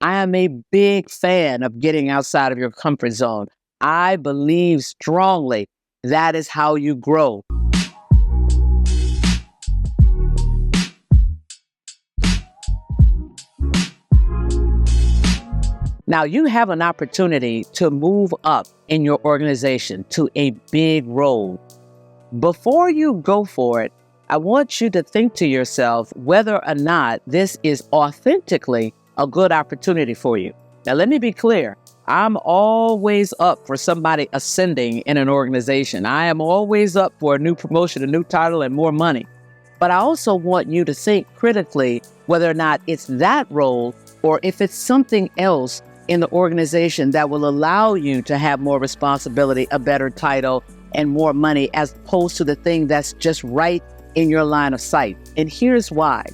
I am a big fan of getting outside of your comfort zone. I believe strongly that is how you grow. Now, you have an opportunity to move up in your organization to a big role. Before you go for it, I want you to think to yourself whether or not this is authentically a good opportunity for you. Now, let me be clear. I'm always up for somebody ascending in an organization. I am always up for a new promotion, a new title, and more money. But I also want you to think critically whether or not it's that role or if it's something else in the organization that will allow you to have more responsibility, a better title, and more money, as opposed to the thing that's just right in your line of sight. And here's why.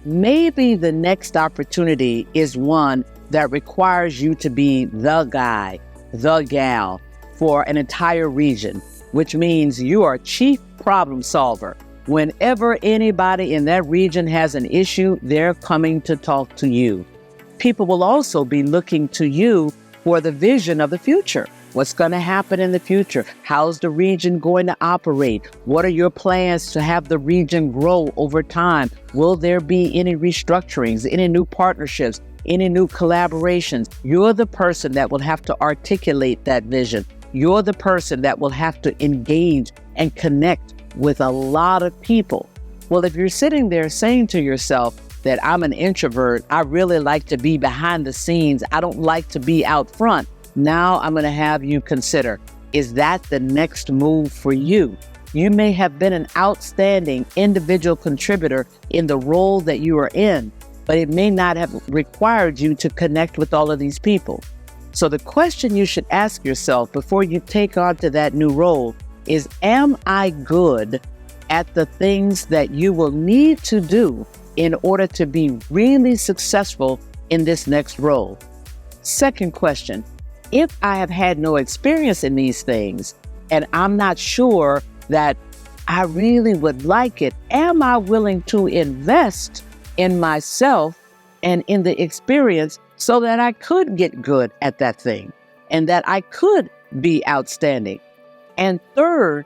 Maybe the next opportunity is one that requires you to be the guy, the gal for an entire region, which means you are chief problem solver. Whenever anybody in that region has an issue, they're coming to talk to you. People will also be looking to you for the vision of the future. What's going to happen in the future? How's the region going to operate? What are your plans to have the region grow over time? Will there be any restructurings, any new partnerships, any new collaborations? You're the person that will have to articulate that vision. You're the person that will have to engage and connect with a lot of people. Well, if you're sitting there saying to yourself that I'm an introvert, I really like to be behind the scenes, I don't like to be out front, now I'm going to have you consider, is that the next move for you? You may have been an outstanding individual contributor in the role that you are in, but it may not have required you to connect with all of these people. So the question you should ask yourself before you take on to that new role is, am I good at the things that you will need to do in order to be really successful in this next role? Second question, if I have had no experience in these things and I'm not sure that I really would like it, am I willing to invest in myself and in the experience so that I could get good at that thing and that I could be outstanding? And third,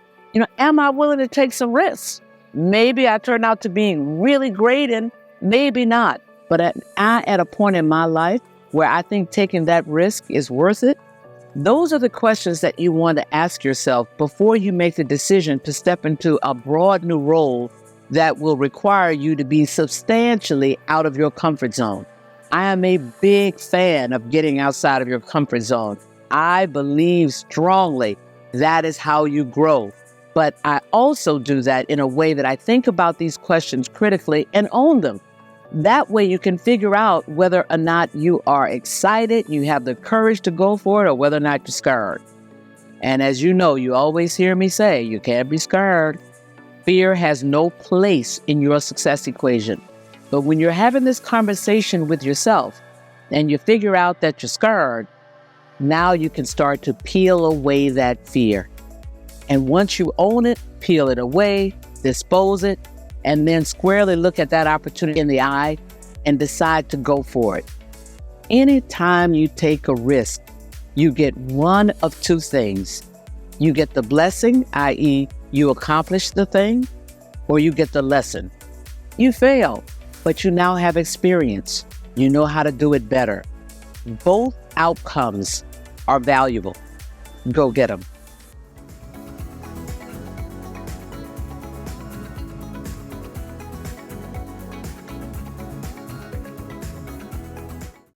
am I willing to take some risks? Maybe I turn out to be really great and maybe not. But at a point in my life where I think taking that risk is worth it, those are the questions that you want to ask yourself before you make the decision to step into a broad new role that will require you to be substantially out of your comfort zone. I am a big fan of getting outside of your comfort zone. I believe strongly that is how you grow. But I also do that in a way that I think about these questions critically and own them. That way you can figure out whether or not you are excited, you have the courage to go for it, or whether or not you're scared. And as you know, you always hear me say, you can't be scared. Fear has no place in your success equation. But when you're having this conversation with yourself and you figure out that you're scared, now you can start to peel away that fear. And once you own it, peel it away, dispose it, and then squarely look at that opportunity in the eye and decide to go for it. Anytime you take a risk, you get one of two things. You get the blessing, i.e., you accomplish the thing, or you get the lesson. You fail, but you now have experience. You know how to do it better. Both outcomes are valuable. Go get them.